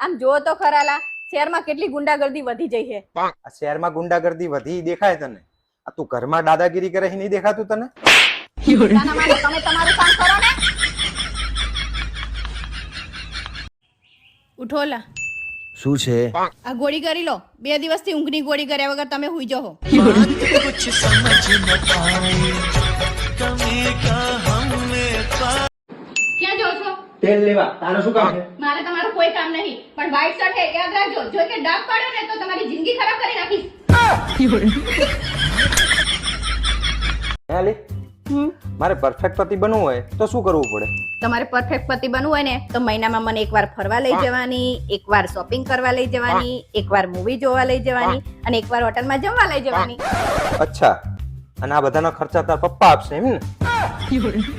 આમ જો તો ખરાલા શહેરમાં કેટલી ગુંડાગર્દી વધી જઈ છે. આ શહેરમાં ગુંડાગર્દી વધી દેખાય તને? આ તું ઘરમાં દાદાગીરી કરે છે નહીં દેખાતું તને? તાના માને તમે તમારું કામ કરો ને. ઉઠોલા શું છે? આ ગોળી કરી લો. 2 દિવસથી ઊંઘની ગોળી કર્યા વગર તમે હુઈ જાઓ. ક્યાં જાઓ છો? તેલ લેવા. તારે શું કામ છે? મારે તમારું કોઈ કામ નહીં, પણ વ્હાઈટ શર્ટ હે યાદ રાખજો. જો કે ડાઘ પાડે ને તો તમારી જિંદગી ખરાબ કરી નાખીશ. હે અલી, મારે પરફેક્ટ પતિ બનવું હોય તો શું કરવું પડે? તમારે પરફેક્ટ પતિ બનવું હોય ને તો મહિનામાં મને એકવાર ફરવા લઈ જવાની, એકવાર શોપિંગ કરવા લઈ જવાની, એકવાર મૂવી જોવા લઈ જવાની અને એકવાર હોટલમાં જમવા લઈ જવાની. અચ્છા, અને આ બધાનો ખર્ચા તાર પપ્પા આપશે એમ ને?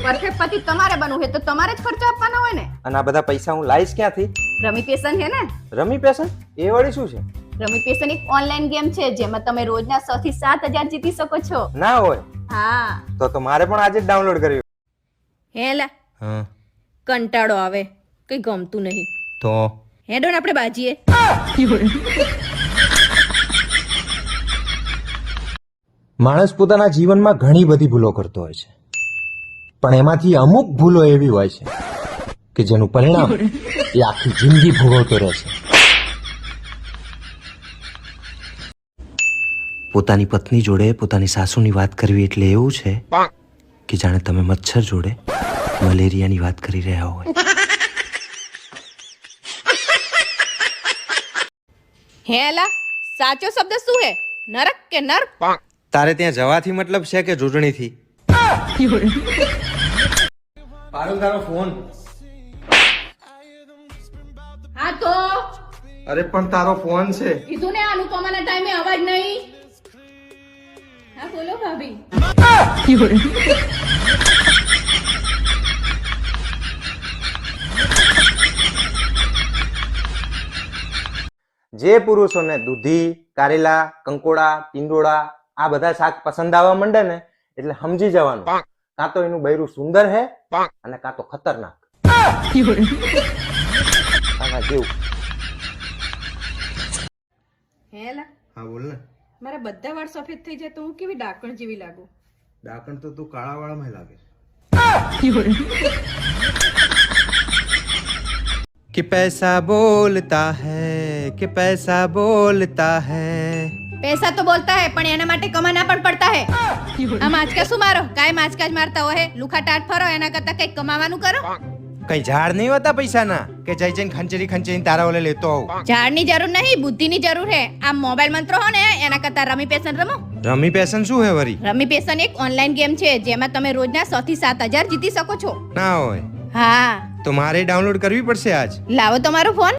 પરફેક્ટ પતિ તમારે બનવું છે તો તમારે જ ખર્ચો આપવાનો હોય ને. અને આ બધા પૈસા હું લાવીશ ક્યાંથી? રમી પેશન છે ને. રમી પેશન? એ વળી શું છે? રમી પેશન એક ઓનલાઈન ગેમ છે જેમાં તમે રોજના 6 થી 7,000 જીતી શકો છો. ના હોય હા તો મારે પણ આજે જ ડાઉનલોડ કર્યું. હેલા હા, કંટાળો આવે, કઈ ગમતું નહીં. તો હેડો ને આપણે બાજીએ. માણસ પોતાના જીવનમાં ઘણી બધી ભૂલો કરતો હોય છે, પણ એમાંથી અમુક ભૂલો એવી હોય છે કે જેનું પરિણામ એ આખી જિંદગી ભોગવતો રહે છે. પોતાની પત્ની જોડે પોતાની સાસુની વાત કરવી એટલે એવું છે કે જાણે તમે મચ્છર જોડે મલેરિયાની વાત કરી રહ્યા હોય. હેલા સાચો શબ્દ શું હે? નરક કે નર? તારે ત્યાં જવાથી મતલબ છે કે જોડણીથી? પારુલ, તારો ફોન. હા તો અરે પણ તારો ફોન છે. કીધું ને અનુપમાના ટાઈમે અવાજ નહીં. હા બોલો ભાભી. જે પુરુષોને દૂધી, કારેલા, કંકોડા, ટીંડોળા આ બધા શાક પસંદ આવવા માંડે ને એટલે સમજી જવાનું કાં તો એનું બૈરું સુંદર હે અને કાં તો ખતરનાક. આના જેવું. હેલા હા બોલ ને. મારા બધા વાળ સફેદ થઈ જાય તો હું કેવી ડાકણ જેવી લાગુ? ડાકણ તો તું કાળા વાળામાં લાગે. कि पैसा बोलता है कि पैसा बोलता है. પૈસા તો બોલતા હે પણ એના માટે કમાના પણ પડતા હે. આ માચકા શું મારો? કાય માચકા જ મારતા હોય. લુખા ટાટ ફરો એના કરતા કઈક કમાવાનું કરો. કઈ ઝાડ નહીં હોતા પૈસાના કે જઈ જઈને ખંચેરી તારા ઓલે લેતો આવું. ઝાડની જરૂર નહીં, બુદ્ધિની જરૂર હે. આમ મોબાઈલ મંત્રો હો ને એના કરતા રમી પેશન રમો. રમી પેશન શું હે વરી? રમી પેશન એક ઓનલાઈન ગેમ છે જેમાં તમે રોજના 6 થી 7,000 જીતી શકો છો. ના હોય હા તો મારે ડાઉનલોડ કરવી પડશે આજ. લાવો તમારો ફોન.